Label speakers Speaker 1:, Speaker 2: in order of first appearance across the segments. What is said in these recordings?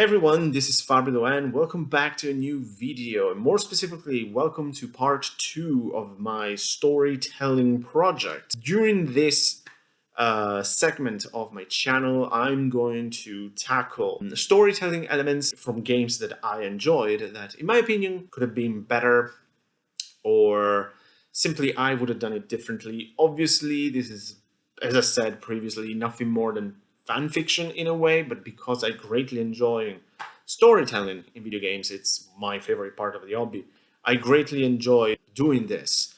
Speaker 1: Hey everyone, this is Fabio and welcome back to a new video. And more specifically, welcome to part 2 of my storytelling project. During this segment of my channel, I'm going to tackle storytelling elements from games that I enjoyed that, in my opinion, could have been better, or simply I would have done it differently. Obviously, this is, as I said previously, nothing more than fan fiction in a way, but because I greatly enjoy storytelling in video games, it's my favorite part of the hobby. I greatly enjoy doing this.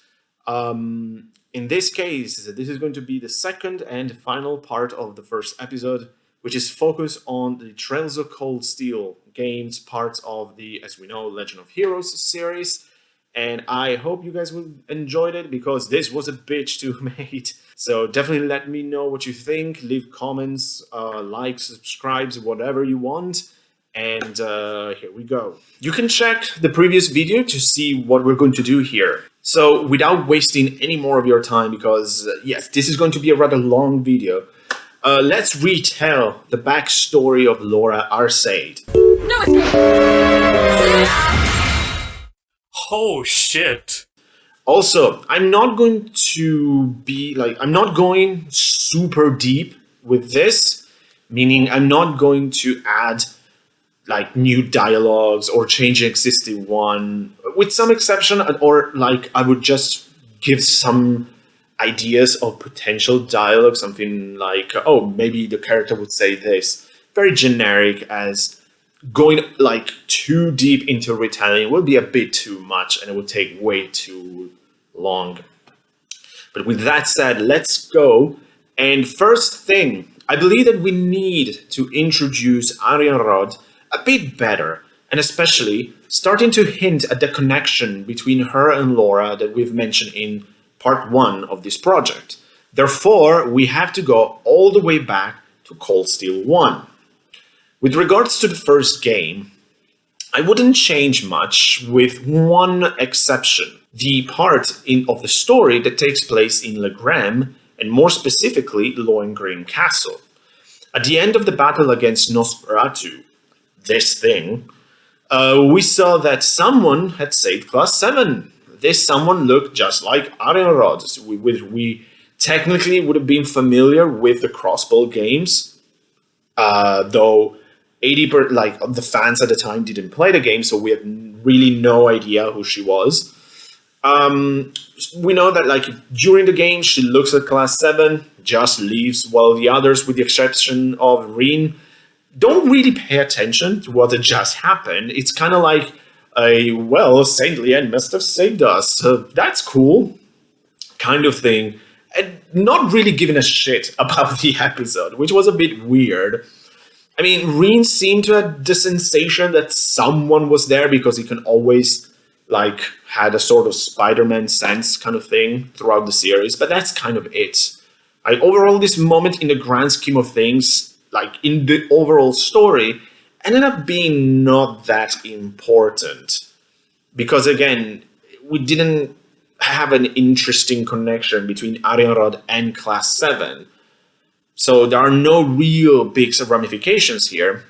Speaker 1: In this case, this is going to be the second and final part of the first episode, which is focused on the Trails of Cold Steel games, parts of the, as we know, Legend of Heroes series. And I hope you guys will enjoy it because this was a bitch to make. So definitely let me know what you think. Leave comments, likes, subscribes, whatever you want. And here we go. You can check the previous video to see what we're going to do here. So without wasting any more of your time, because yes, this is going to be a rather long video, let's retell the backstory of Laura Arseid.
Speaker 2: No, it's not.
Speaker 3: Oh shit.
Speaker 1: Also, I'm not going super deep with this, meaning I'm not going to add new dialogues or change existing one, with some exception, or I would just give some ideas of potential dialogue, something like, oh, maybe the character would say this. Very generic, as going too deep into retelling will be a bit too much and it would take way too long. But with that said, let's go. And first thing, I believe that we need to introduce Arseid a bit better, and especially starting to hint at the connection between her and Laura that we've mentioned in part 1 of this project. Therefore, we have to go all the way back to Cold Steel 1. With regards to the first game, I wouldn't change much with one exception. The part of the story that takes place in Legram, and more specifically, Lohengrin Castle. At the end of the battle against Nosferatu, this thing, we saw that someone had saved Class 7. This someone looked just like Arseid, so we technically would have been familiar with the crossbow games, though 80% of the fans at the time didn't play the game, so we have really no idea who she was. We know that during the game she looks at Class 7, just leaves, while the others, with the exception of Reen, don't really pay attention to what had just happened. It's kind of like Saint Leanne must have saved us, so that's cool, kind of thing, and not really giving a shit about the episode, which was a bit weird. I mean, Reen seemed to have the sensation that someone was there because he can always, had a sort of Spider-Man sense kind of thing throughout the series, but that's kind of it. Overall, this moment in the grand scheme of things, in the overall story, ended up being not that important. Because again, we didn't have an interesting connection between Arseid and Class 7. So there are no real big ramifications here.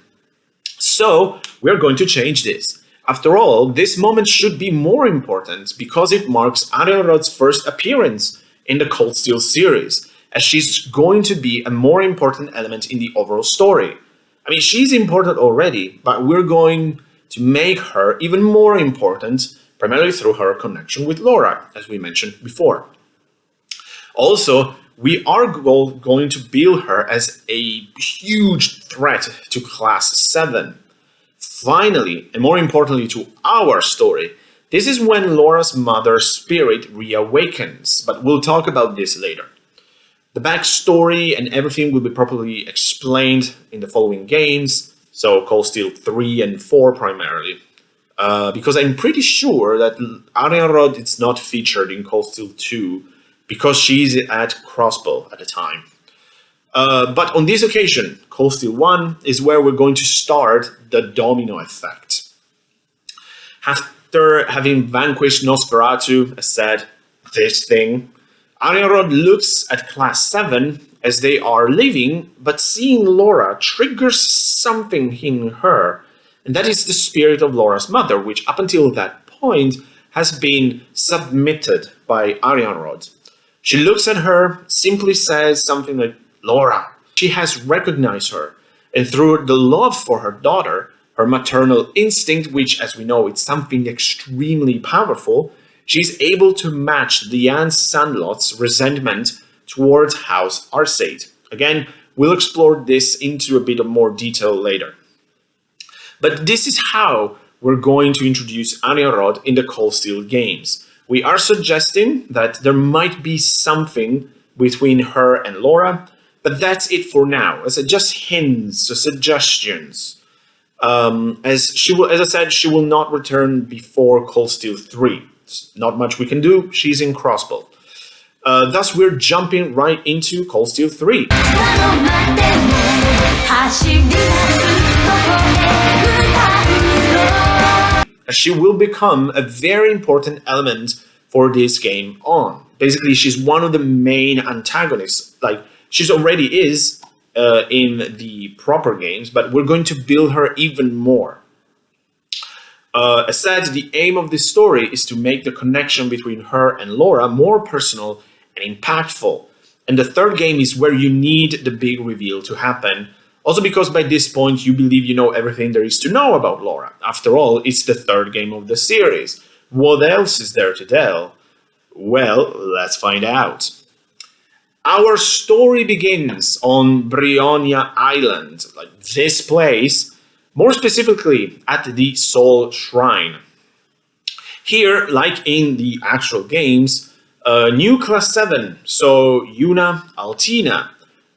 Speaker 1: So we're going to change this. After all, this moment should be more important because it marks Arseid's first appearance in the Cold Steel series, as she's going to be a more important element in the overall story. I mean, she's important already, but we're going to make her even more important, primarily through her connection with Laura, as we mentioned before. Also, we are going to build her as a huge threat to Class 7. Finally, and more importantly to our story, this is when Laura's mother's spirit reawakens, but we'll talk about this later. The backstory and everything will be properly explained in the following games, so Cold Steel 3 and 4 primarily, because I'm pretty sure that Arseid is not featured in Cold Steel 2, because she's at Crossbow at the time. But on this occasion, Cold Steel 1 is where we're going to start the domino effect. After having vanquished Nosferatu, as said, this thing, Arseid looks at Class 7 as they are leaving, but seeing Laura triggers something in her And that is the spirit of Laura's mother, which up until that point has been submitted by Arianrod. She looks at her, simply says something like, Laura. She has recognized her, and through the love for her daughter, her maternal instinct, which, as we know, is something extremely powerful, she's able to match Diane Sandlot's resentment towards House Arseid. Again, we'll explore this into a bit of more detail later. But this is how we're going to introduce Arianrod in the Cold Steel games. We are suggesting that there might be something between her and Laura, but that's it for now, as just hints or suggestions. As I said, she will not return before Cold Steel 3. Not much we can do. She's in Crossbow. Thus, we're jumping right into Cold Steel 3. She will become a very important element for this game on. Basically, she's one of the main antagonists. Like, she's already is in the proper games, but we're going to build her even more. As said, the aim of this story is to make the connection between her and Laura more personal and impactful. And the third game is where you need the big reveal to happen. Also because by this point you believe you know everything there is to know about Laura. After all, it's the third game of the series. What else is there to tell? Well, let's find out. Our story begins on Brionia Island, like this place, more specifically at the Soul Shrine. Here, like in the actual games, new Class 7, so Yuna, Altina,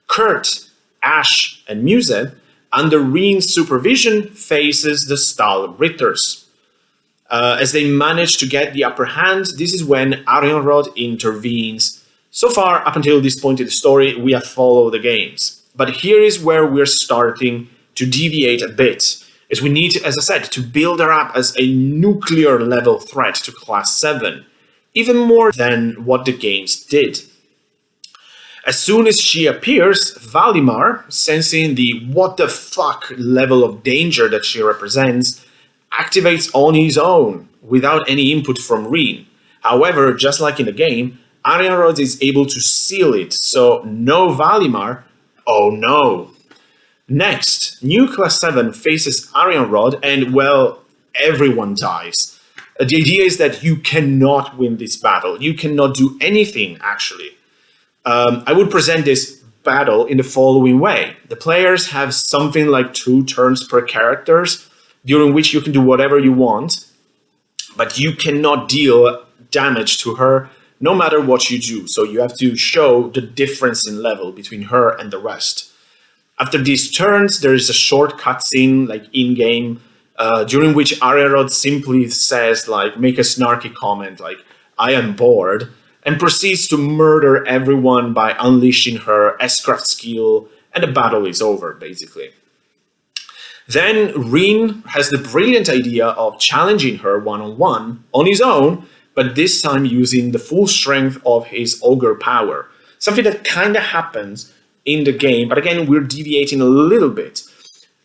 Speaker 1: Kurt, Ash, and Muse, under Reen's supervision, faces the Stahl Ritters. As they manage to get the upper hand, this is when Arianrod intervenes. So far, up until this point in the story, we have followed the games. But here is where we're starting to deviate a bit, as we need, as I said, to build her up as a nuclear level threat to Class 7, even more than what the games did. As soon as she appears, Valimar, sensing the what the fuck level of danger that she represents, activates on his own, without any input from Reen. However, just like in the game, Arianrod is able to seal it, so no Valimar, oh no. Next, new Class 7 faces Arianrod and, well, everyone dies. The idea is that you cannot win this battle. You cannot do anything, actually. I would present this battle in the following way. The players have something like 2 turns per characters, during which you can do whatever you want, but you cannot deal damage to her no matter what you do. So you have to show the difference in level between her and the rest. After these turns, there is a short cutscene, like in-game, during which Arianrod simply says, like, make a snarky comment, like, I am bored, and proceeds to murder everyone by unleashing her S-craft skill, and the battle is over, basically. Then Reen has the brilliant idea of challenging her one-on-one on his own, but this time using the full strength of his ogre power. Something that kind of happens in the game, but again, we're deviating a little bit.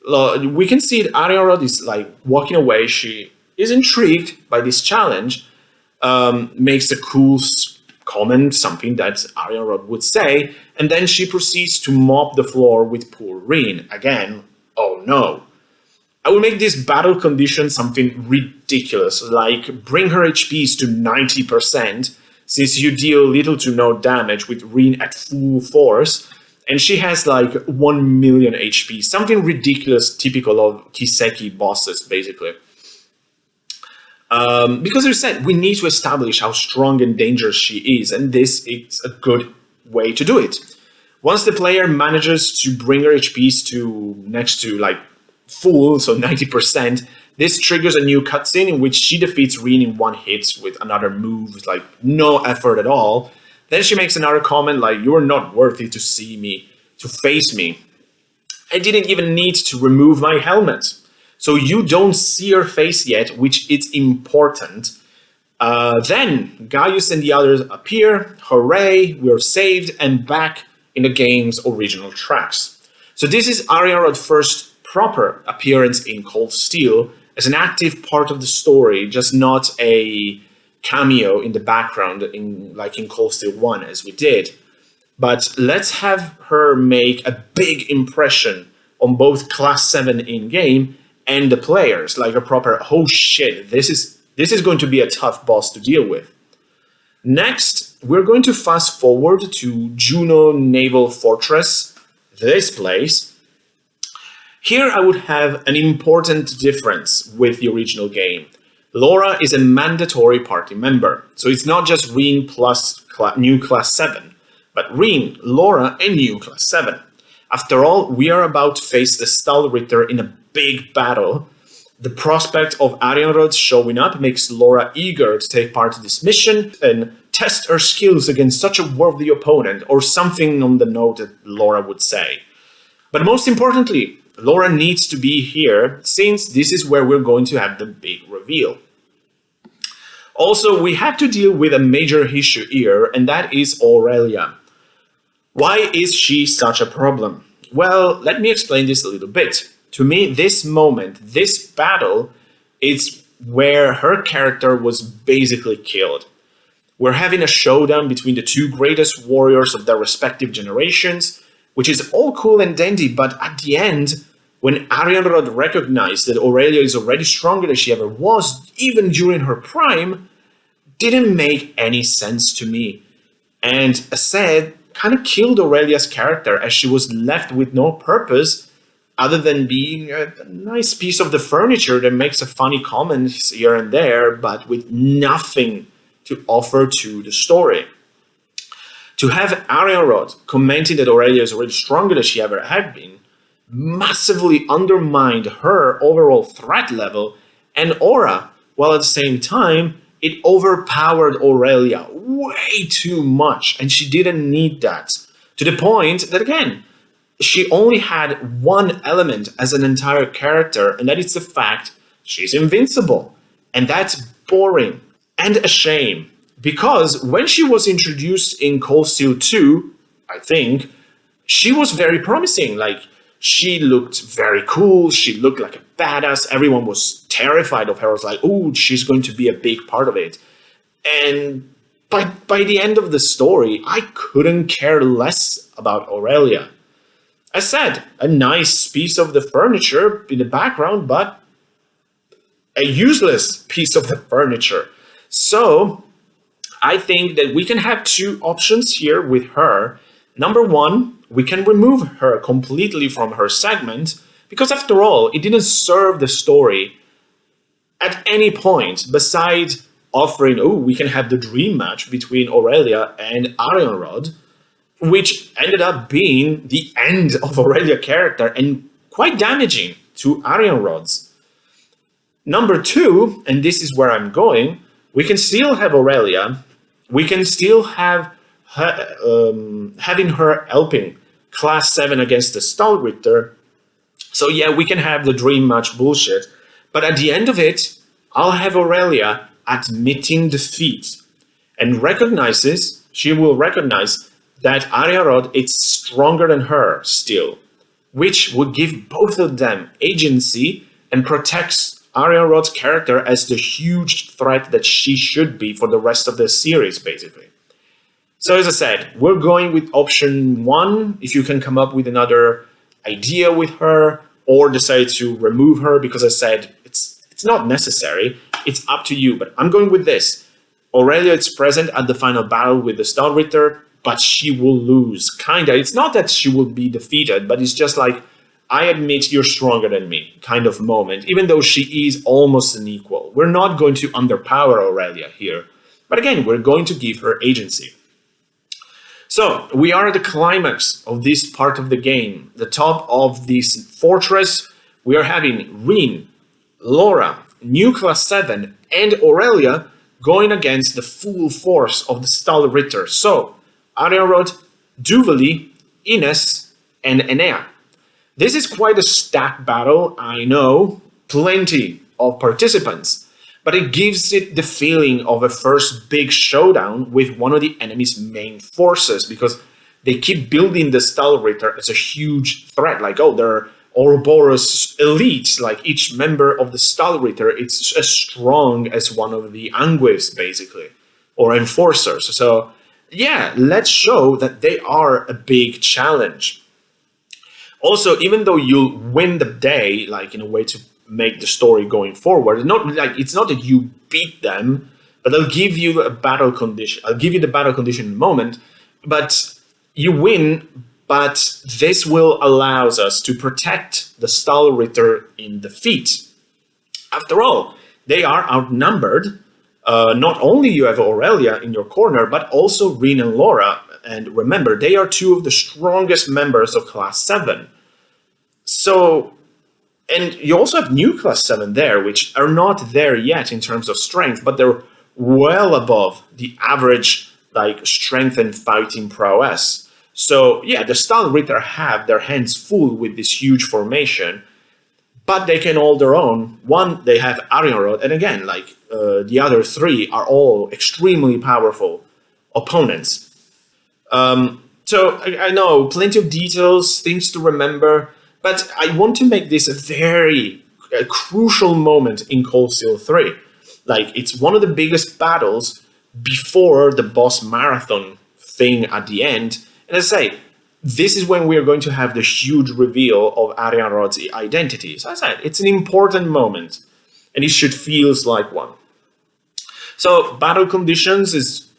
Speaker 1: We can see that Arianrod is like walking away. She is intrigued by this challenge, makes a cool comment, something that Arianrod would say, and then she proceeds to mop the floor with poor Reen. Again, oh no. I will make this battle condition something ridiculous, like bring her HPs to 90%, since you deal little to no damage with Reen at full force, and she has like 1 million HP, something ridiculous, typical of Kiseki bosses, basically. Because as I said, we need to establish how strong and dangerous she is, and this is a good way to do it. Once the player manages to bring her HPs to next to like full, so 90%, this triggers a new cutscene in which she defeats Reen in one hit with another move, with like no effort at all. Then she makes another comment like, you're not worthy to see me, to face me. I didn't even need to remove my helmet. So you don't see her face yet, which is important. Then Gaius and the others appear. Hooray, we're saved and back in the game's original tracks. So this is Arianrod's first proper appearance in Cold Steel as an active part of the story, just not a cameo in the background in Cold Steel 1 as we did. But let's have her make a big impression on both Class 7 in-game and the players, like a proper, oh shit, this is going to be a tough boss to deal with. Next, we're going to fast forward to Juno Naval Fortress, this place. Here I would have an important difference with the original game. Laura is a mandatory party member, so it's not just Reen plus new Class 7, but Reen, Laura, and new Class 7. After all, we are about to face the Stahl Ritter in a big battle. The prospect of Arianrod showing up makes Laura eager to take part in this mission and test her skills against such a worthy opponent, or something on the note that Laura would say. But most importantly, Laura needs to be here, since this is where we're going to have the big reveal. Also, we have to deal with a major issue here, and that is Aurelia. Why is she such a problem? Well, let me explain this a little bit. To me, this moment, this battle, is where her character was basically killed. We're having a showdown between the two greatest warriors of their respective generations, which is all cool and dandy, but at the end, when Arianrod recognized that Aurelia is already stronger than she ever was, even during her prime, didn't make any sense to me. And Arseid kind of killed Aurelia's character, as she was left with no purpose other than being a nice piece of the furniture that makes a funny comment here and there, but with nothing to offer to the story. To have Arianrod commenting that Aurelia is already stronger than she ever had been massively undermined her overall threat level and aura, while at the same time, it overpowered Aurelia way too much, and she didn't need that. To the point that, again, she only had one element as an entire character, and that is the fact she's invincible. And that's boring and a shame, because when she was introduced in Cold Steel 2, I think, she was very promising. Like, she looked very cool, she looked like a badass, everyone was terrified of her. I was like, oh, she's going to be a big part of it. And by the end of the story, I couldn't care less about Aurelia. As said, a nice piece of the furniture in the background, but a useless piece of the furniture. So I think that we can have two options here with her. Number one, we can remove her completely from her segment, because after all, it didn't serve the story at any point besides offering, oh, we can have the dream match between Aurelia and Arianrod, which ended up being the end of Aurelia's character and quite damaging to Arianrod's. Number two, and this is where I'm going, we can still have Aurelia, we can still have having her helping Class 7 against the Stahl Ritter. So yeah, we can have the dream match bullshit, but at the end of it, I'll have Aurelia admitting defeat and she will recognize that Arianrod is stronger than her still, which would give both of them agency and protects Arianrod's character as the huge threat that she should be for the rest of the series, basically. So as I said, we're going with option one. If you can come up with another idea with her, or decide to remove her, because I said it's not necessary, it's up to you, but I'm going with this. Aurelia is present at the final battle with the Stahl Ritter, but she will lose, kinda. It's not that she will be defeated, but it's just like, I admit you're stronger than me, kind of moment, even though she is almost an equal. We're not going to underpower Aurelia here, but again, we're going to give her agency. So, we are at the climax of this part of the game, the top of this fortress. We are having Reen, Laura, new Class 7, and Aurelia going against the full force of the Stahl Ritter. So, Arianrod, Duvali, Ines, and Enea. This is quite a stacked battle, I know, plenty of participants, but it gives it the feeling of a first big showdown with one of the enemy's main forces, because they keep building the Stahl Ritter as a huge threat, like, oh, they're Ouroboros elite, like each member of the Stahlritter, it's as strong as one of the Anguis, basically, or enforcers. So, yeah, let's show that they are a big challenge. Also, even though you'll win the day, like in a way to make the story going forward, not like it's not that you beat them, but I'll give you a battle condition. I'll give you the battle condition in a moment, but you win. But this will allows us to protect the Stahlritter in defeat. After all, they are outnumbered. Not only you have Aurelia in your corner, but also Rin and Laura. And remember, they are two of the strongest members of Class 7. So, and you also have new Class 7 there, which are not there yet in terms of strength, but they're well above the average like strength and fighting prowess. So, yeah, the Stahlritter have their hands full with this huge formation, but they can hold their own. One, they have Arianrod, and again, like the other three are all extremely powerful opponents. So, I know, plenty of details, things to remember, but I want to make this a very crucial moment in Cold Steel 3. Like, it's one of the biggest battles before the boss marathon thing at the end. And as I say, this is when we are going to have the huge reveal of Arianrod's identity. So as I said, it's an important moment, and it should feel like one. So battle conditions is,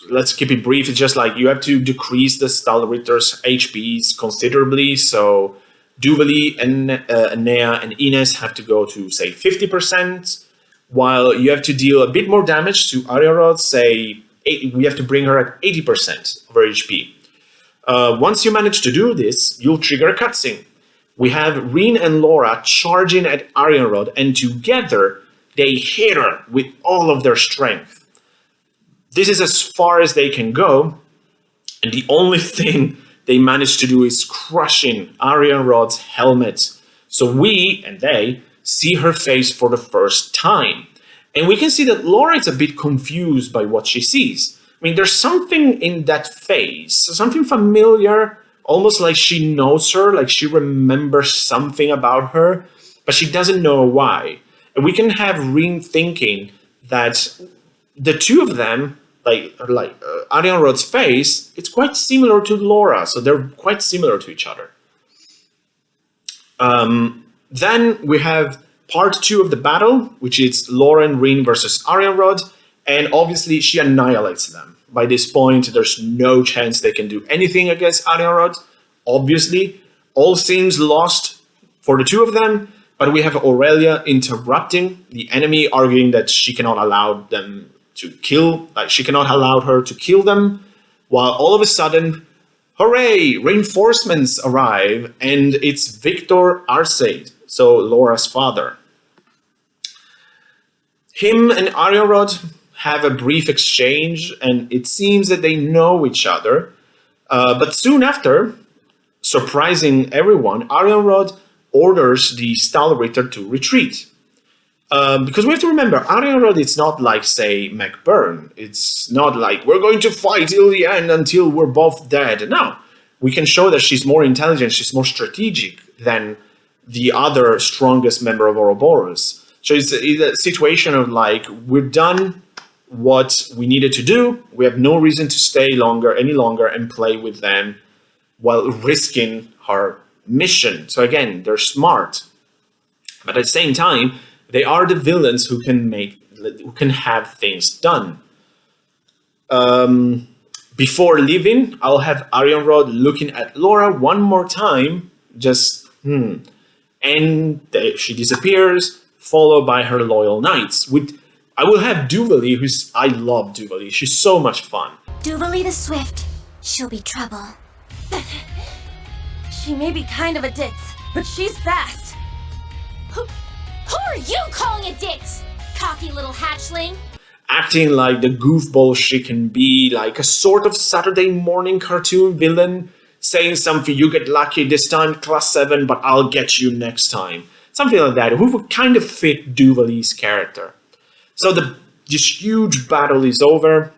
Speaker 1: let's keep it brief, it's just like you have to decrease the Stahlritter's HPs considerably. So Duvali, and Enea, and Ines have to go to, say, 50%, while you have to deal a bit more damage to Arianrod, say, we have to bring her at 80% of her HP. Once you manage to do this, you'll trigger a cutscene. We have Rin and Laura charging at Arianrod, and together they hit her with all of their strength. This is as far as they can go, and the only thing they manage to do is crushing Arianrod's helmet. So we, and they, see her face for the first time. And we can see that Laura is a bit confused by what she sees. I mean, there's something in that face, something familiar, almost like she knows her, like she remembers something about her, but she doesn't know why. And we can have Rin thinking that the two of them, like Arianrod's face, it's quite similar to Laura, so they're quite similar to each other. Then we have part 2 of the battle, which is Laura and Rin versus Arianrod, and obviously she annihilates them. By this point, there's no chance they can do anything against Arianrod. Obviously, all seems lost for the two of them, but we have Aurelia interrupting the enemy, arguing that she cannot allow them to kill, she cannot allow her to kill them, while all of a sudden, hooray, reinforcements arrive, and it's Victor Arseid, so Laura's father. Him and Arianrod have a brief exchange, and it seems that they know each other. But soon after, surprising everyone, Arianrod orders the Stahlritter to retreat. Because we have to remember, Arianrod is not like, say, McBurn. It's not like, we're going to fight till the end until we're both dead. No, we can show that she's more intelligent, she's more strategic than the other strongest member of Ouroboros. So it's a situation of like, we're done what we needed to do. We have no reason to stay any longer and play with them while risking our mission. So again, they're smart, but at the same time, they are the villains who can have things done. Before leaving, I'll have Arianrod looking at Laura one more time, and she disappears, followed by her loyal knights. I will have Duvali, I love Duvali. She's so much fun.
Speaker 2: Duvali the Swift. She'll be trouble. She may be kind of a ditz, but she's fast. Who are you calling a ditz? Cocky little hatchling.
Speaker 1: Acting like the goofball she can be, like a sort of Saturday morning cartoon villain, saying something, you get lucky this time, class 7, but I'll get you next time. Something like that, who would kind of fit Duvali's character. So this huge battle is over.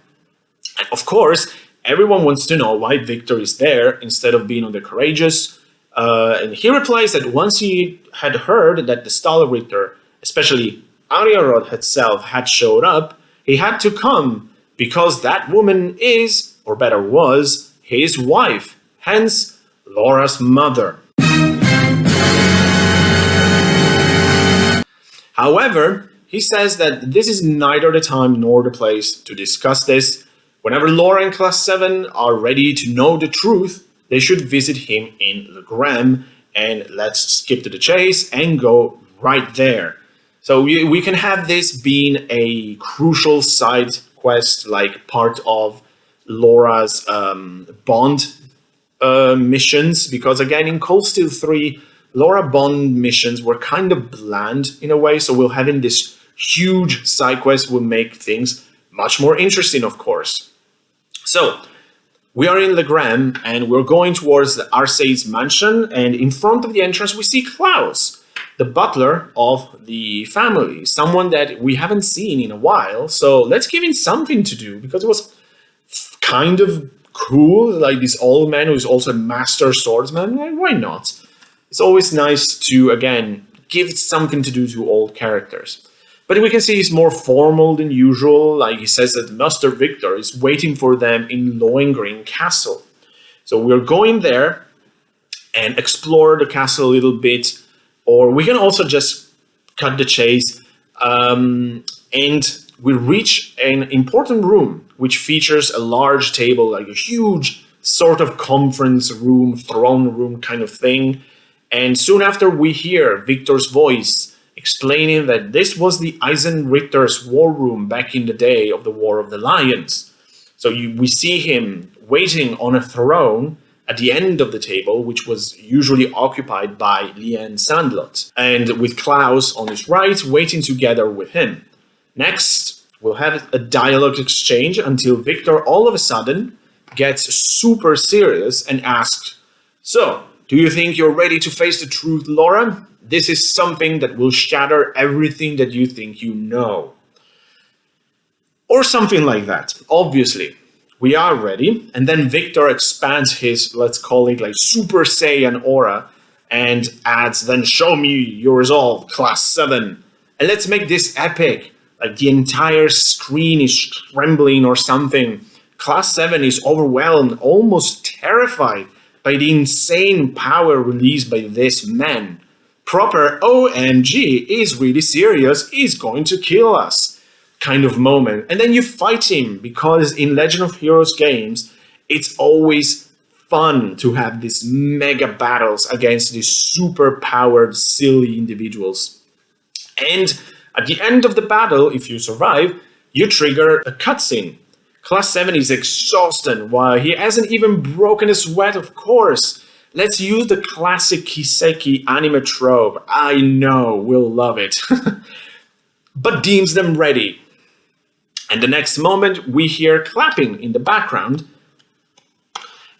Speaker 1: And of course, everyone wants to know why Victor is there instead of being on the Courageous. And he replies that once he had heard that the Stahlrichter, especially Ariarod herself, had showed up, he had to come because that woman is, or better was, his wife, hence Laura's mother. However, he says that this is neither the time nor the place to discuss this. Whenever Laura and Class 7 are ready to know the truth, they should visit him in Le Gram, and let's skip to the chase and go right there. So we can have this being a crucial side quest, like part of Laura's Bond missions, because again, in Cold Steel 3, Laura Bond missions were kind of bland in a way, so we'll having this huge side quest will make things much more interesting, of course. So, we are in Le Gram, and we're going towards the Arseid's mansion, and in front of the entrance we see Klaus, the butler of the family, someone that we haven't seen in a while, so let's give him something to do, because it was kind of cool, like this old man who's also a master swordsman. Why not? It's always nice to, again, give something to do to old characters. But we can see he's more formal than usual, like he says that Master Victor is waiting for them in Lohengrin Castle. So we're going there and explore the castle a little bit, or we can also just cut the chase, and we reach an important room which features a large table, like a huge sort of conference room, throne room kind of thing. And soon after we hear Victor's voice explaining that this was the Eisenrichter's war room back in the day of the War of the Lions. So we see him waiting on a throne at the end of the table, which was usually occupied by Liane Sandlot, and with Klaus on his right, waiting together with him. Next, we'll have a dialogue exchange until Victor all of a sudden gets super serious and asks, "So, do you think you're ready to face the truth, Laura? This is something that will shatter everything that you think you know." Or something like that, obviously. We are ready, and then Victor expands his, let's call it like Super Saiyan aura, and adds, "Then show me your resolve, Class 7. And let's make this epic. Like the entire screen is trembling or something. Class 7 is overwhelmed, almost terrified by the insane power released by this man. Proper OMG, is really serious, he's going to kill us." Kind of moment. And then you fight him, because in Legend of Heroes games, it's always fun to have these mega battles against these super powered, silly individuals. And at the end of the battle, if you survive, you trigger a cutscene. Class 7 is exhausted, while he hasn't even broken a sweat, of course. Let's use the classic Kiseki anime trope. I know, we'll love it. But deems them ready. And the next moment, we hear clapping in the background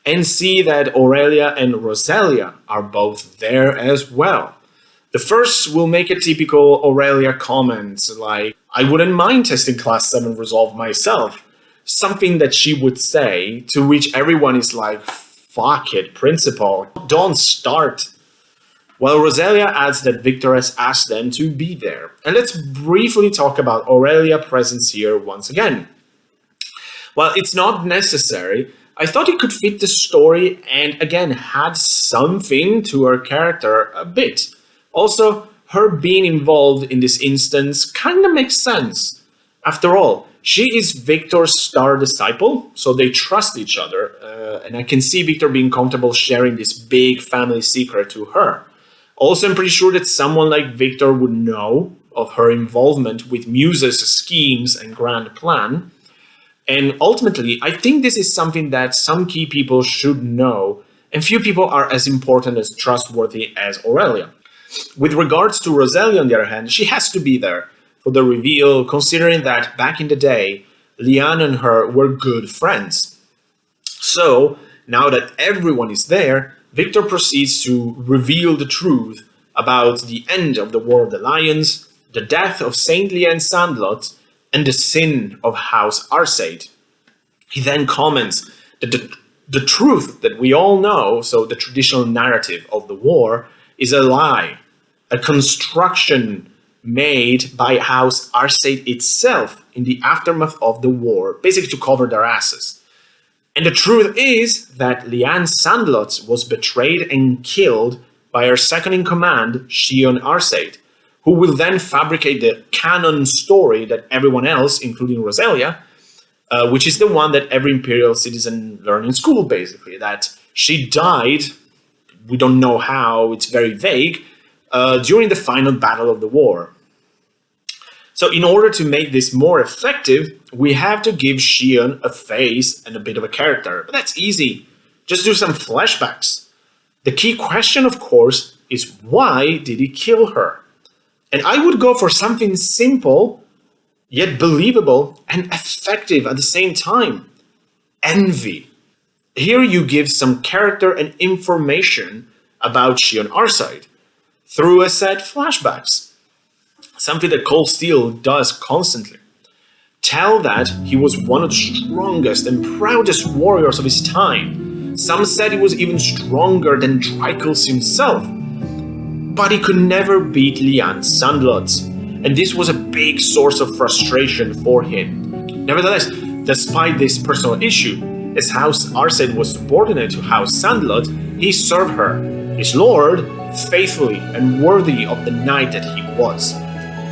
Speaker 1: and see that Aurelia and Roselia are both there as well. The first will make a typical Aurelia comment, like, "I wouldn't mind testing Class 7 Resolve myself." Something that she would say, to which everyone is like, "Fuck it, Principal, don't start." Well, Roselia adds that Victor has asked them to be there. And let's briefly talk about Aurelia's presence here once again. While it's not necessary, I thought it could fit the story and again had something to her character a bit. Also, her being involved in this instance kind of makes sense. After all, she is Victor's star disciple, so they trust each other, and I can see Victor being comfortable sharing this big family secret to her. Also, I'm pretty sure that someone like Victor would know of her involvement with Muse's schemes and grand plan. And ultimately, I think this is something that some key people should know, and few people are as important as trustworthy as Aurelia. With regards to Roselia, on the other hand, she has to be there for the reveal, considering that back in the day, Liane and her were good friends. So, now that everyone is there, Victor proceeds to reveal the truth about the end of the War of the Lions, the death of Saint Liane Sandlot, and the sin of House Arseid. He then comments that the the truth that we all know, so the traditional narrative of the war, is a lie, a construction made by House Arseid itself in the aftermath of the war, basically to cover their asses. And the truth is that Liane Sandlot was betrayed and killed by her second-in-command, Shion Arseid, who will then fabricate the canon story that everyone else, including Roselia, which is the one that every Imperial citizen learned in school, basically, that she died, we don't know how, it's very vague, during the final battle of the war. So in order to make this more effective, we have to give Shion a face and a bit of a character. But that's easy. Just do some flashbacks. The key question, of course, is why did he kill her? And I would go for something simple, yet believable and effective at the same time. Envy. Here you give some character and information about Shion Arseid through a set flashbacks. Something that Cold Steel does constantly. Tell that he was one of the strongest and proudest warriors of his time. Some said he was even stronger than Drycles himself. But he could never beat Liane Sandlot, and this was a big source of frustration for him. Nevertheless, despite this personal issue, as House Arseid was subordinate to House Sandlot, he served her, his lord, faithfully and worthy of the knight that he was.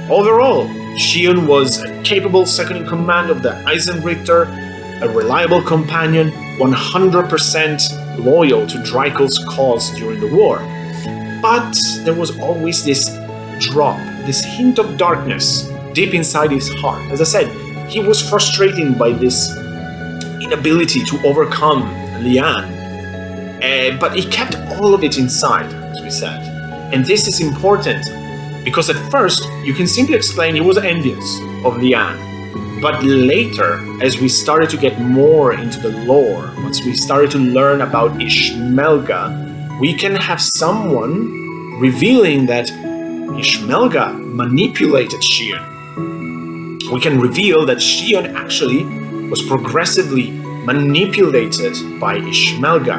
Speaker 1: Overall, Shion was a capable second-in-command of the Eisenrichter, a reliable companion, 100% loyal to Drycles' cause during the war. But there was always this drop, this hint of darkness deep inside his heart. As I said, he was frustrated by this inability to overcome Liane. But he kept all of it inside, as we said. And this is important, because at first, you can simply explain he was envious of Liane. But later, as we started to get more into the lore, once we started to learn about Ishmelga, we can have someone revealing that Ishmelga manipulated Shion. We can reveal that Shion actually was progressively manipulated by Ishmelga.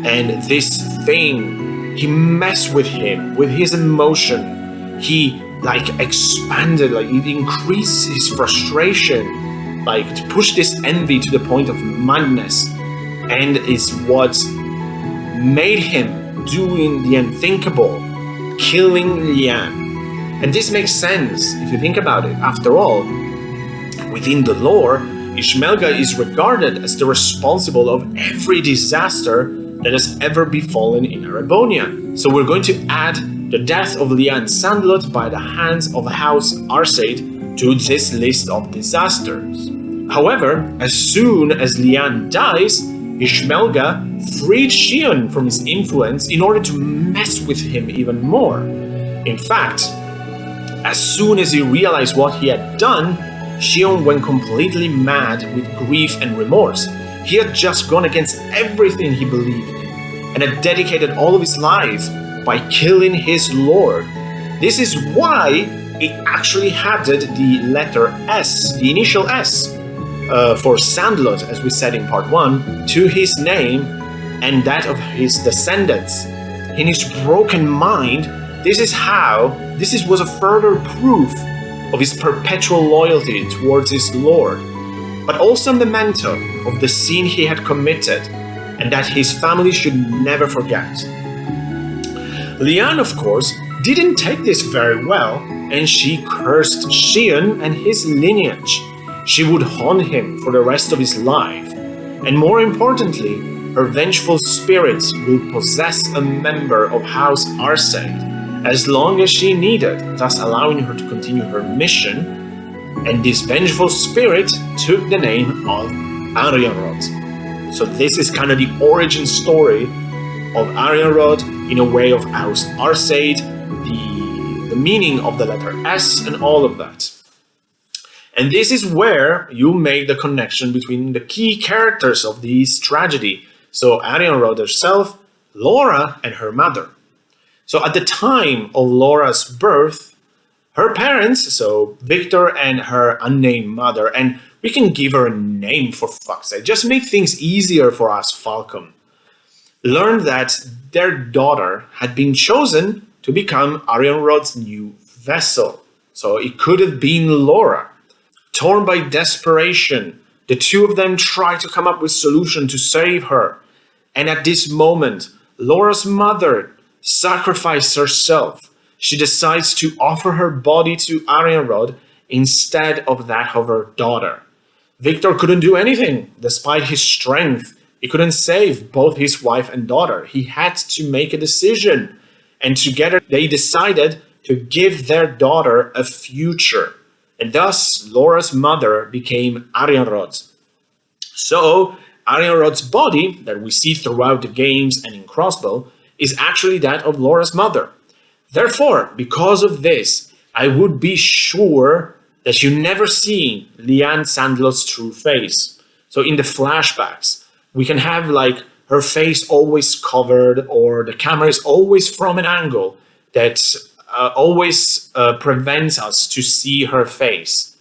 Speaker 1: And this thing, he messed with him, with his emotion. He expanded, it increased his frustration, to push this envy to the point of madness, and is what made him doing the unthinkable, killing Liane. And this makes sense if you think about it. After all, within the lore, Ishmelga is regarded as the responsible of every disaster that has ever befallen in Erebonia. So we're going to add the death of Liane Sandlot by the hands of House Arseid to this list of disasters. However, as soon as Liane dies, Ishmelga freed Shion from his influence in order to mess with him even more. In fact, as soon as he realized what he had done, Shion went completely mad with grief and remorse. He had just gone against everything he believed in, and had dedicated all of his life by killing his lord. This is why he actually added the letter S, the initial S, for Sandlot, as we said in part 1, to his name and that of his descendants. In his broken mind, this was a further proof of his perpetual loyalty towards his lord, but also a memento of the sin he had committed and that his family should never forget. Liane, of course, didn't take this very well, and she cursed Shion and his lineage. She would haunt him for the rest of his life, and more importantly, her vengeful spirit will possess a member of House Arseid as long as she needed, thus allowing her to continue her mission, and this vengeful spirit took the name of Arianrod. So this is kind of the origin story of Arianrod, in a way of House Arseid, the meaning of the letter S and all of that. And this is where you make the connection between the key characters of this tragedy. So Arianrod herself, Laura, and her mother. So at the time of Laura's birth, her parents, so Victor and her unnamed mother, and We can give her a name, for fuck's sake. Just make things easier for us, Falcon. Learned that their daughter had been chosen to become Arianrod's new vessel. So it could have been Laura. Torn by desperation, the two of them try to come up with a solution to save her. And at this moment, Laura's mother sacrificed herself. She decides to offer her body to Arianrod instead of that of her daughter. Victor couldn't do anything. Despite his strength, he couldn't save both his wife and daughter. He had to make a decision. And together they decided to give their daughter a future. And thus, Laura's mother became Arianrod. So, Arianrod's body, that we see throughout the games and in Crossbow, is actually that of Laura's mother. Therefore, because of this, I would be sure that you never see Liane Sandlot's true face. So in the flashbacks, we can have like her face always covered, or the camera is always from an angle that always prevents us to see her face.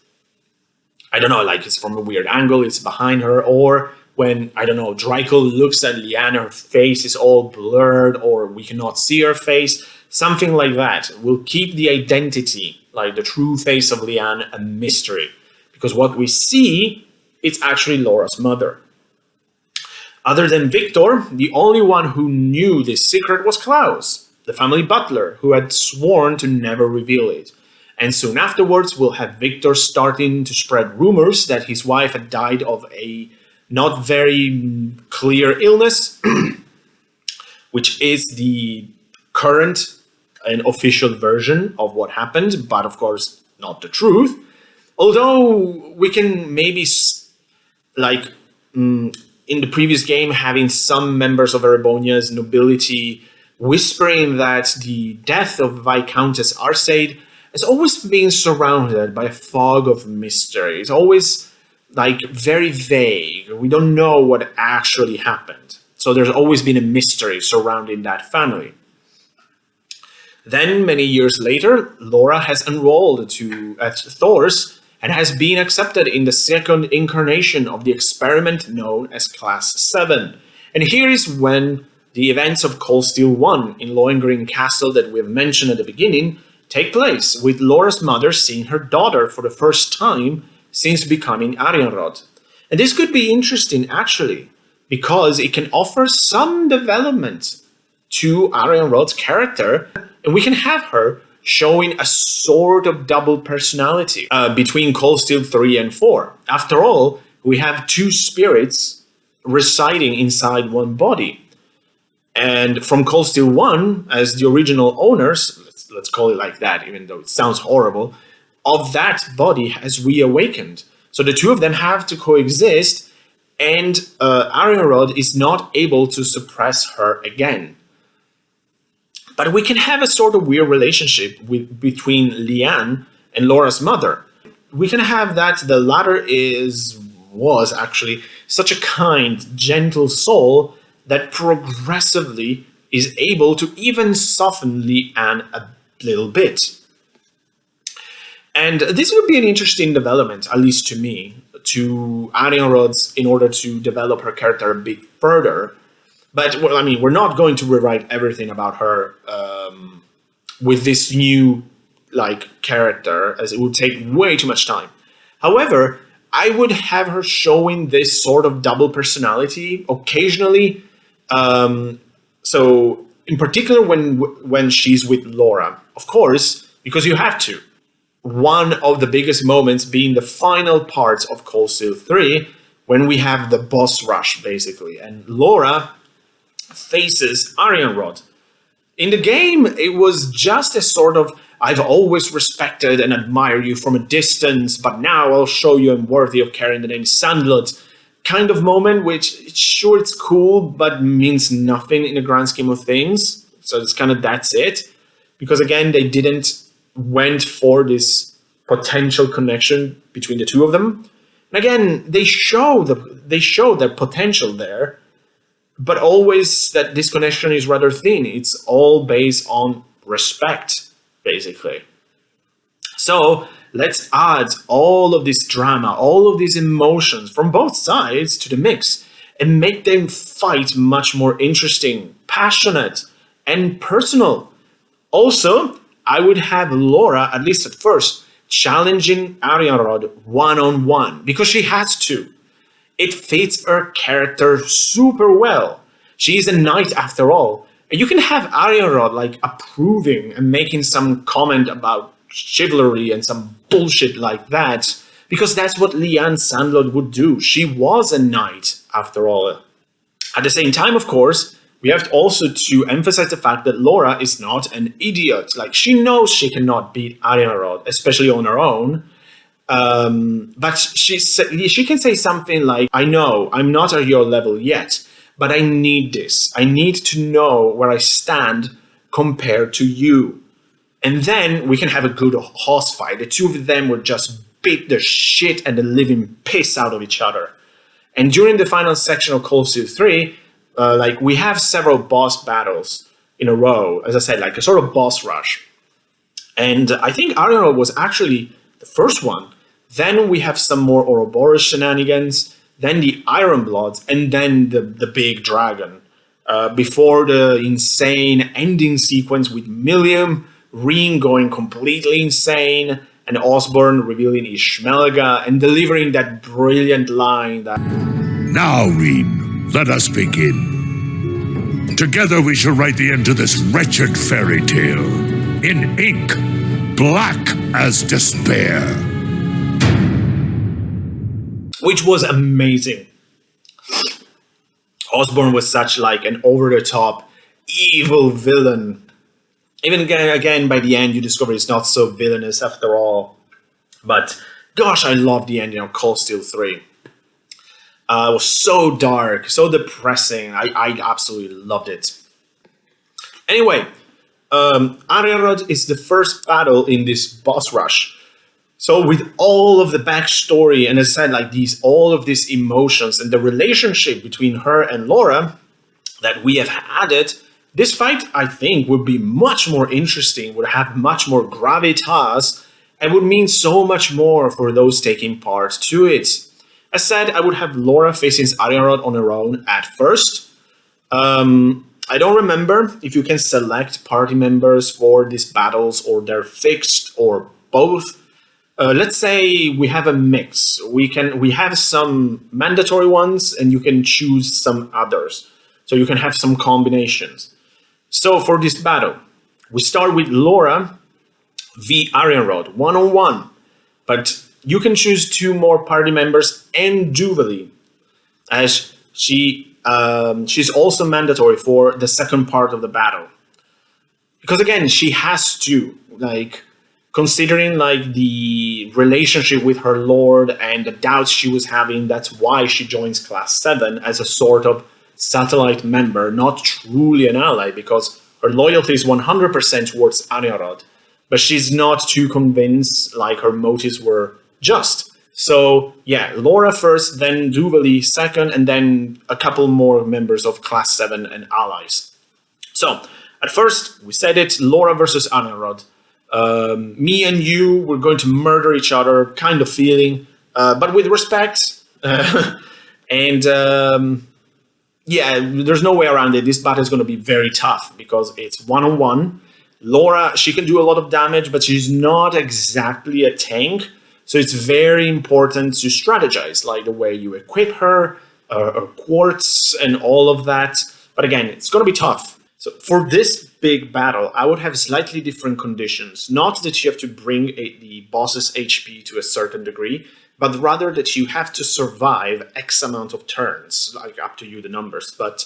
Speaker 1: I don't know, like it's from a weird angle, it's behind her, or when, I don't know, Dreikel looks at Liane, her face is all blurred, or we cannot see her face, something like that. Will keep the identity, like the true face of Liane, a mystery. Because what we see, it's actually Laura's mother. Other than Victor, the only one who knew this secret was Klaus, the family butler, who had sworn to never reveal it. And soon afterwards, we'll have Victor starting to spread rumors that his wife had died of a not very clear illness, which is the current and official version of what happened, but of course not the truth. Although we can maybe, like in the previous game, having some members of Erebonia's nobility whispering that the death of Viscountess Arseid has always been surrounded by a fog of mystery. It's always like very vague. We don't know what actually happened. So there's always been a mystery surrounding that family. Then, many years later, Laura has enrolled at Thor's and has been accepted in the second incarnation of the experiment known as Class 7. And here is when the events of Cold Steel 1 in Lohengrin Castle that we've mentioned at the beginning take place, with Laura's mother seeing her daughter for the first time since becoming Arianrod. And this could be interesting, actually, because it can offer some development to Arianrod's character, and we can have her showing a sort of double personality between Cold Steel 3 and 4. After all, we have two spirits residing inside one body. And from Cold Steel 1, as the original owners, let's call it like that, even though it sounds horrible, of that body has reawakened. So the two of them have to coexist, and Arianrod is not able to suppress her again. But we can have a sort of weird relationship between Liane and Laura's mother. We can have that the latter was actually such a kind, gentle soul that progressively is able to even soften Liane a little bit. And this would be an interesting development, at least to me, to Arianrod's in order to develop her character a bit further. But, well, I mean, we're not going to rewrite everything about her with this new, character, as it would take way too much time. However, I would have her showing this sort of double personality occasionally. So, in particular, when she's with Laura, of course, because you have to. One of the biggest moments being the final parts of Cold Steel 3, when we have the boss rush, basically, and Laura faces Arianrod. In the game, it was just a sort of, I've always respected and admired you from a distance, but now I'll show you I'm worthy of carrying the name Sandlot kind of moment, which, sure, it's cool, but means nothing in the grand scheme of things. So it's kind of, that's it. Because again, they didn't went for this potential connection between the two of them. And again, they show their potential there, but always that this connection is rather thin. It's all based on respect, basically. So let's add all of this drama, all of these emotions from both sides to the mix and make them fight much more interesting, passionate, and personal. Also, I would have Laura, at least at first, challenging Arianrod one-on-one, because she has to. It fits her character super well. She is a knight after all. And you can have Arianrod like approving and making some comment about chivalry and some bullshit like that, because that's what Leanne Sandlot would do. She was a knight after all. At the same time, of course, we have also to emphasize the fact that Laura is not an idiot. Like, she knows she cannot beat Arianrod, especially on her own. But she can say something like, I know, I'm not at your level yet, but I need this. I need to know where I stand compared to you. And then we can have a good horse fight. The two of them would just beat the shit and the living piss out of each other. And during the final section of Cold Steel 3, we have several boss battles in a row, as I said, like a sort of boss rush. And I think Arianrod was actually the first one. Then we have some more Ouroboros shenanigans, then the Iron Bloods, and then the big dragon. Before the insane ending sequence with Millium, Reen going completely insane, and Osborn revealing Ishmelga and delivering that brilliant line that...
Speaker 4: Now, Reen, let us begin. Together we shall write the end to this wretched fairy tale. In ink, black as despair.
Speaker 1: Which was amazing. Osborn was such like an over-the-top evil villain. Even again, by the end, you discover it's not so villainous after all. But gosh, I love the ending of Cold Steel 3. It was so dark, so depressing. I absolutely loved it. Anyway, Arianrod is the first battle in this boss rush. So with all of the backstory and as I said, like all of these emotions and the relationship between her and Laura that we have added, this fight, I think, would be much more interesting, would have much more gravitas, and would mean so much more for those taking part to it. As said, I would have Laura facing Arianrod on her own at first. I don't remember if you can select party members for these battles or they're fixed or both. Let's say we have a mix. We have some mandatory ones and you can choose some others. So you can have some combinations. So for this battle, we start with Laura v Arianrod, one-on-one. But you can choose two more party members and Jubilee, as she's also mandatory for the second part of the battle. Because again, she has to, considering the relationship with her lord and the doubts she was having, that's why she joins Class 7 as a sort of satellite member, not truly an ally, because her loyalty is 100% towards Arianrod, but she's not too convinced her motives were just. So yeah, Laura first, then Jubilee second, and then a couple more members of Class 7 and allies. So at first, we said it, Laura versus Arianrod. Me and you, we're going to murder each other, kind of feeling, but with respect. Yeah, there's no way around it. This battle is going to be very tough because it's one-on-one. Laura, she can do a lot of damage, but she's not exactly a tank. So it's very important to strategize, like the way you equip her, her quartz, and all of that. But again, it's going to be tough. So for this big battle, I would have slightly different conditions. Not that you have to bring the boss's HP to a certain degree, but rather that you have to survive X amount of turns, up to you the numbers. But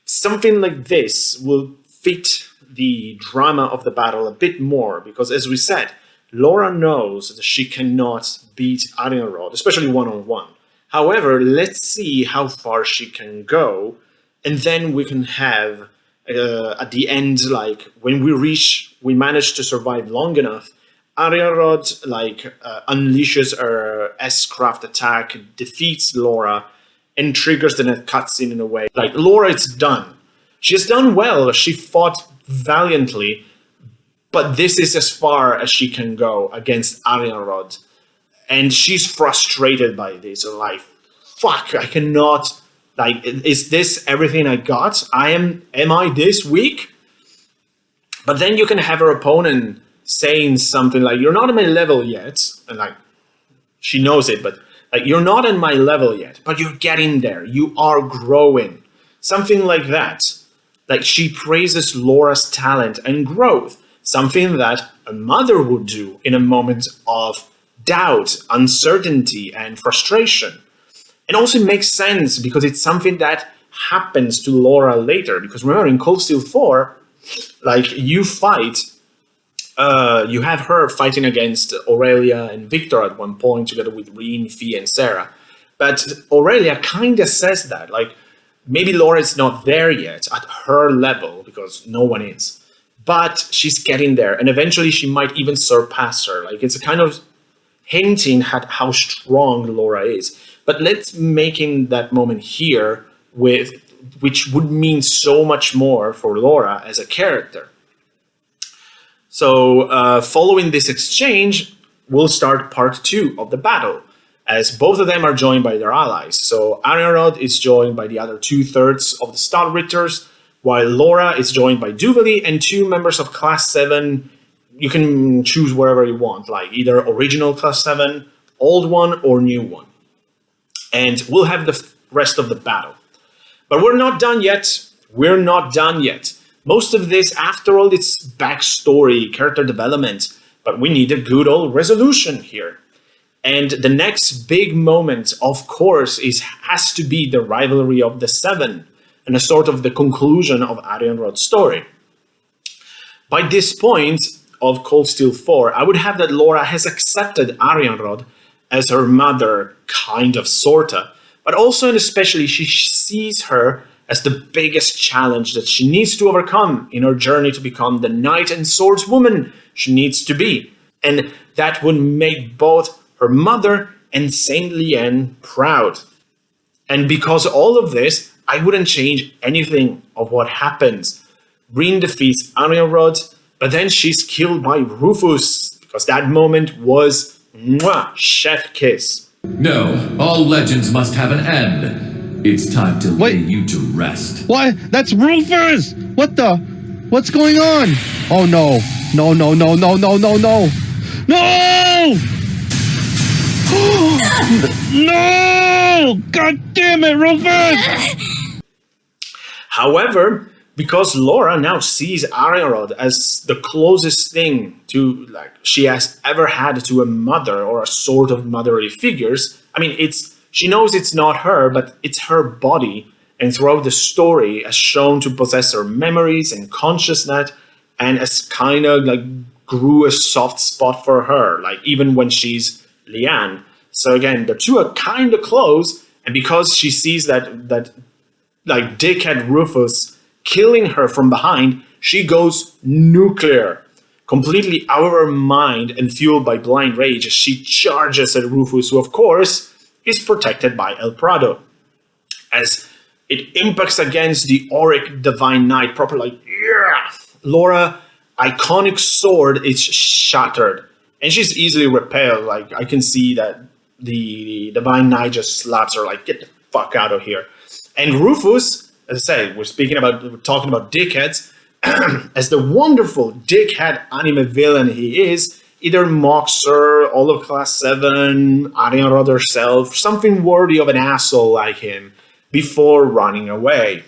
Speaker 1: something like this will fit the drama of the battle a bit more, because as we said, Laura knows that she cannot beat Arianrod, especially one-on-one. However, let's see how far she can go, and then we can have, at the end, when we manage to survive long enough, Arianrod unleashes her S-Craft attack, defeats Laura, and triggers the net cutscene in a way. Laura, it's done. She has done well. She fought valiantly, but this is as far as she can go against Arianrod. And she's frustrated by this. Like, fuck, I cannot, like, is this everything I got? Am I this weak? But then you can have her opponent saying something like, you're not on my level yet. And like, she knows it, but like, you're not on my level yet, but you're getting there. You are growing. Something like that. Like, she praises Laura's talent and growth. Something that a mother would do in a moment of doubt, uncertainty, and frustration. It also makes sense because it's something that happens to Laura later. Because remember, in Cold Steel 4, like, you fight, you have her fighting against Aurelia and Victor at one point, together with Reen, Fee, and Sarah. But Aurelia kind of says that, like, maybe Laura is not there yet at her level, because no one is. But she's getting there, and eventually she might even surpass her. Like, it's a kind of hinting at how strong Laura is. But let's make in that moment here, which would mean so much more for Laura as a character. So following this exchange, we'll start part 2 of the battle, as both of them are joined by their allies. So Arianrod is joined by the other 2/3 of the Stahlritters, while Laura is joined by Duvali and 2 members of Class 7. You can choose wherever you want, like either original Class 7, old one, or new one. And we'll have the rest of the battle. But we're not done yet. We're not done yet. Most of this, after all, it's backstory, character development, but we need a good old resolution here. And the next big moment, of course, has to be the rivalry of the 7, and a sort of the conclusion of Arianrod's story. By this point of Cold Steel 4, I would have that Laura has accepted Arianrod as her mother, kind of, sorta, but also and especially she sees her as the biggest challenge that she needs to overcome in her journey to become the knight and swordswoman she needs to be. And that would make both her mother and Saint Lien proud. And because of all of this, I wouldn't change anything of what happens. Reen defeats Arianrod, but then she's killed by Rufus, because that moment was chef kiss.
Speaker 5: No, all legends must have an end. It's time to lay you to rest.
Speaker 6: What? That's Rufus! What the? What's going on? Oh no. No, no, no, no, no, no, no. No! No! God damn it, Rufus!
Speaker 1: However, because Laura now sees Arianrod as the closest thing to, like, she has ever had to a mother or a sort of motherly figures, I mean, she knows it's not her, but it's her body, and throughout the story as shown to possess her memories and consciousness, and as kind of like grew a soft spot for her, like even when she's Liane. So again, the two are kind of close, and because she sees that like dickhead Rufus killing her from behind, she goes nuclear, completely out of her mind and fueled by blind rage as she charges at Rufus, who of course is protected by El Prado. As it impacts against the Auric Divine Knight, proper like, yeah! Laura, iconic sword is shattered, and she's easily repelled. Like, I can see that the Divine Knight just slaps her like, get the fuck out of here. And Rufus, as I say, we're talking about dickheads, as the wonderful dickhead anime villain he is, either mocks her, all of Class 7, Arianrod herself, something worthy of an asshole like him, before running away.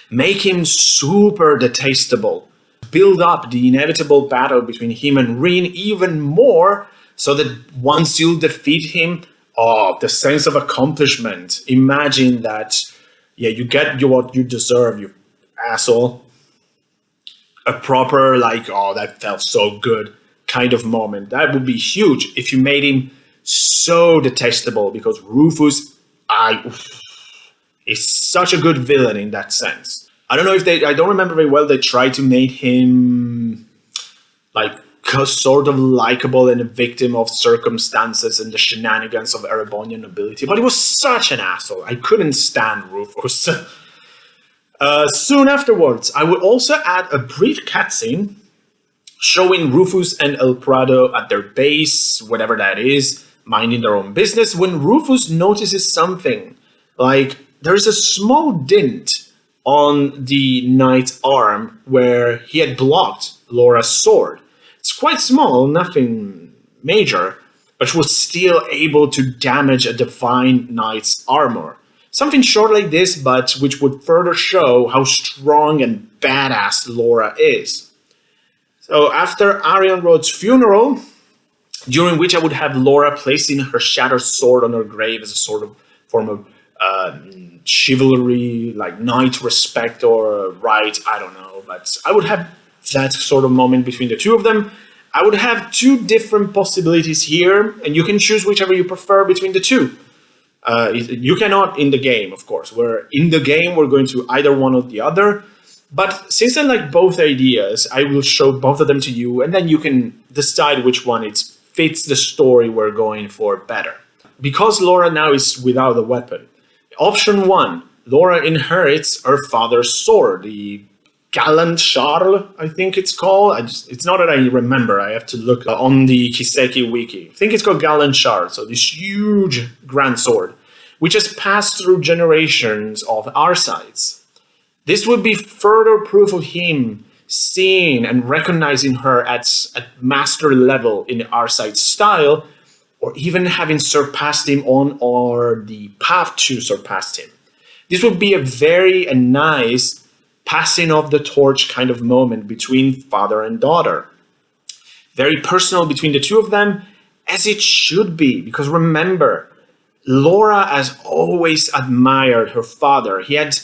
Speaker 1: Make him super detestable. Build up the inevitable battle between him and Reen even more, so that once you defeat him, the sense of accomplishment. Imagine that, yeah, you get what you deserve, you asshole. A proper, like, oh, that felt so good kind of moment. That would be huge if you made him so detestable, because Rufus, is such a good villain in that sense. I don't know if I don't remember very well, they tried to make him like sort of likable and a victim of circumstances and the shenanigans of Erebonian nobility, but he was such an asshole. I couldn't stand Rufus. Soon afterwards, I would also add a brief cutscene showing Rufus and El Prado at their base, whatever that is, minding their own business, when Rufus notices something, like there's a small dent on the knight's arm where he had blocked Laura's sword. It's quite small, nothing major, but was still able to damage a divine knight's armor. Something short like this, but which would further show how strong and badass Laura is. So after Arianrhod's funeral, during which I would have Laura placing her shattered sword on her grave as a sort of form of chivalry, like knight respect or right, I don't know, but I would have that sort of moment between the two of them. I would have two different possibilities here, and you can choose whichever you prefer between the two. You cannot in the game, of course. In the game, we're going to either one or the other. But since I like both ideas, I will show both of them to you, and then you can decide which one fits the story we're going for better. Because Laura now is without a weapon, option 1, Laura inherits her father's sword, the Gallant Charles, I think it's called. It's not that I remember, I have to look on the Kiseki wiki. I think it's called Gallant Charles, so this huge grand sword, which has passed through generations of Arseids. This would be further proof of him seeing and recognizing her at master level in the Arseid style, or even having surpassed him on or the path to surpass him. This would be a very nice passing of the torch kind of moment between father and daughter. Very personal between the two of them, as it should be, because remember, Laura has always admired her father. He had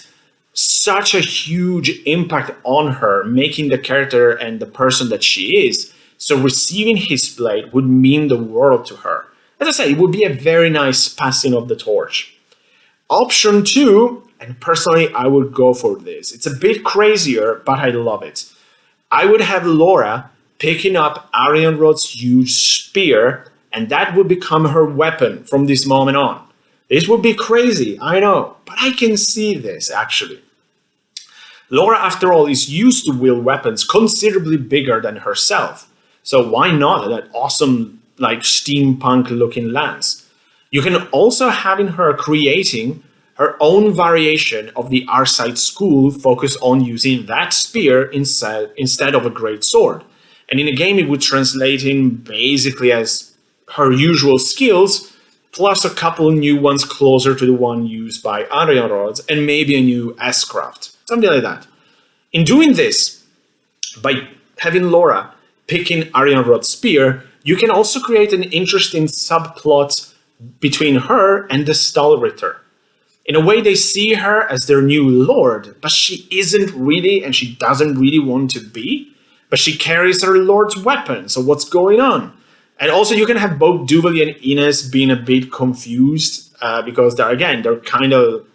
Speaker 1: such a huge impact on her, making the character and the person that she is. So receiving his blade would mean the world to her. As I say, it would be a very nice passing of the torch. Option 2, and personally I would go for this. It's a bit crazier, but I love it. I would have Laura picking up Arianrhod's huge spear, and that would become her weapon from this moment on. This would be crazy, I know, but I can see this actually. Laura, after all, is used to wield weapons considerably bigger than herself. So why not that awesome, like steampunk-looking lance? You can also have her creating her own variation of the Arseid school focused on using that spear instead of a great sword. And in a game, it would translate in basically as her usual skills, plus a couple new ones closer to the one used by Arianrhod, and maybe a new S-craft. Something like that. In doing this, by having Laura picking Arianrhod's spear, you can also create an interesting subplot between her and the Stahlritter. In a way, they see her as their new lord, but she isn't really, and she doesn't really want to be, but she carries her lord's weapon, so what's going on? And also you can have both Duvali and Ines being a bit confused, because they're kind of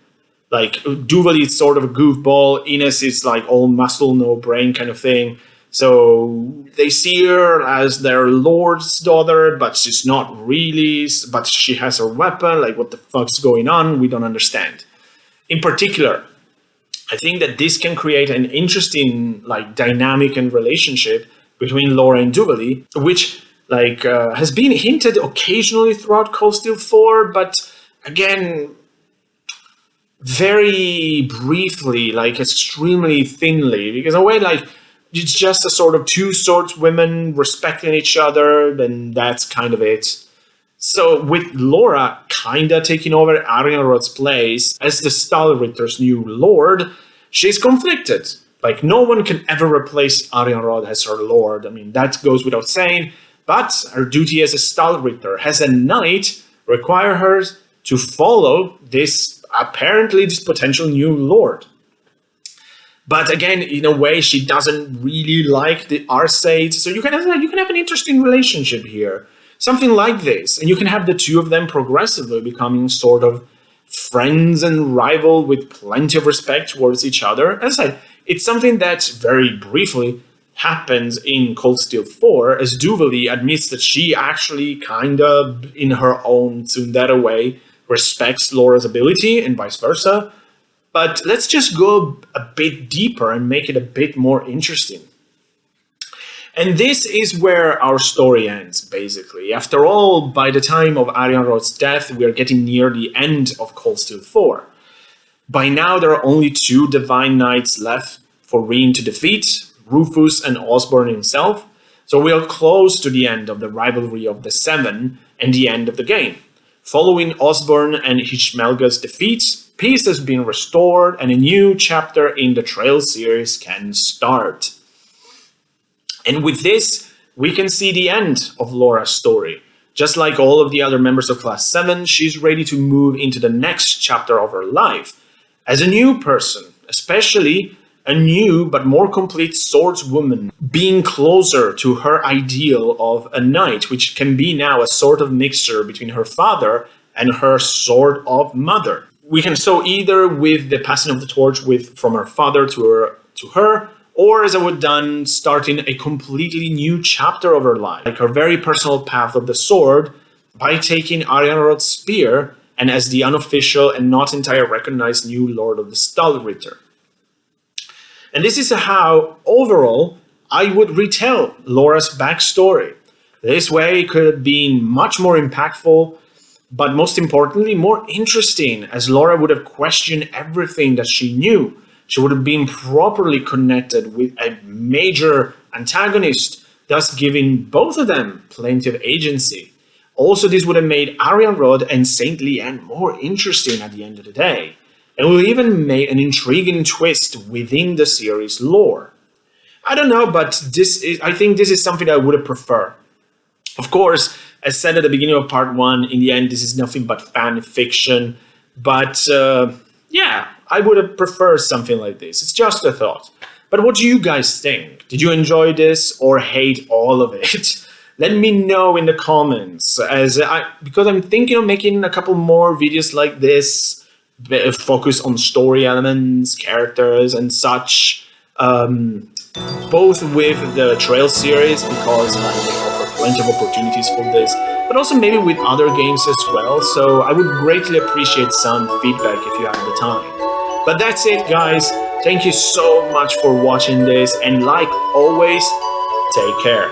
Speaker 1: like, Duvali is sort of a goofball, Ines is like all muscle, no brain kind of thing. So they see her as their lord's daughter, but she's not really, but she has her weapon, like what the fuck's going on? We don't understand. In particular, I think that this can create an interesting like dynamic and relationship between Laura and Duvali, which has been hinted occasionally throughout Cold Steel 4, but again, very briefly, like extremely thinly, because in a way, like, it's just a sort of two swords women respecting each other, then that's kind of it. So with Laura kinda taking over Arianrhod's place as the Stahlritter's new lord, she's conflicted. Like, no one can ever replace Arianrhod as her lord. I mean, that goes without saying, but her duty as a Stahlritter, as a knight, require her to follow this potential new lord. But again, in a way, she doesn't really like the Arseid, so you can have an interesting relationship here. Something like this, and you can have the two of them progressively becoming sort of friends and rival with plenty of respect towards each other. As I said, it's something that very briefly happens in Cold Steel 4, as Duvali admits that she actually kind of, in her own tsundere way, respects Laura's ability and vice versa. But let's just go a bit deeper and make it a bit more interesting. And this is where our story ends, basically. After all, by the time of Arianrhod's death, we are getting near the end of Cold Steel 4. By now, there are only 2 Divine Knights left for Reen to defeat, Rufus and Osborne himself, so we are close to the end of the rivalry of the 7 and the end of the game. Following Osborne and Hishmelga's defeats, peace has been restored and a new chapter in the Trail series can start. And with this, we can see the end of Laura's story. Just like all of the other members of Class 7, she's ready to move into the next chapter of her life as a new person, especially a new but more complete swordswoman, being closer to her ideal of a knight, which can be now a sort of mixture between her father and her sort of mother. We can so either with the passing of the torch from her father to her, or as I would done, starting a completely new chapter of her life, like her very personal path of the sword, by taking Arianrhod's spear and as the unofficial and not entirely recognized new Lord of the Stalritter. And this is how, overall, I would retell Laura's backstory. This way it could have been much more impactful, but most importantly, more interesting, as Laura would have questioned everything that she knew. She would have been properly connected with a major antagonist, thus giving both of them plenty of agency. Also, this would have made Arianrhod and Saint Leanne more interesting at the end of the day. And will even make an intriguing twist within the series lore. I don't know, but I think this is something I would have preferred. Of course, as said at the beginning of part 1, in the end, this is nothing but fan fiction. But yeah, I would have preferred something like this. It's just a thought. But what do you guys think? Did you enjoy this or hate all of it? Let me know in the comments, because I'm thinking of making a couple more videos like this, focus on story elements, characters, and such, both with the Trail series, because I offer plenty of opportunities for this, but also maybe with other games as well, so I would greatly appreciate some feedback if you have the time. But that's it, guys. Thank you so much for watching this, and like always, take care.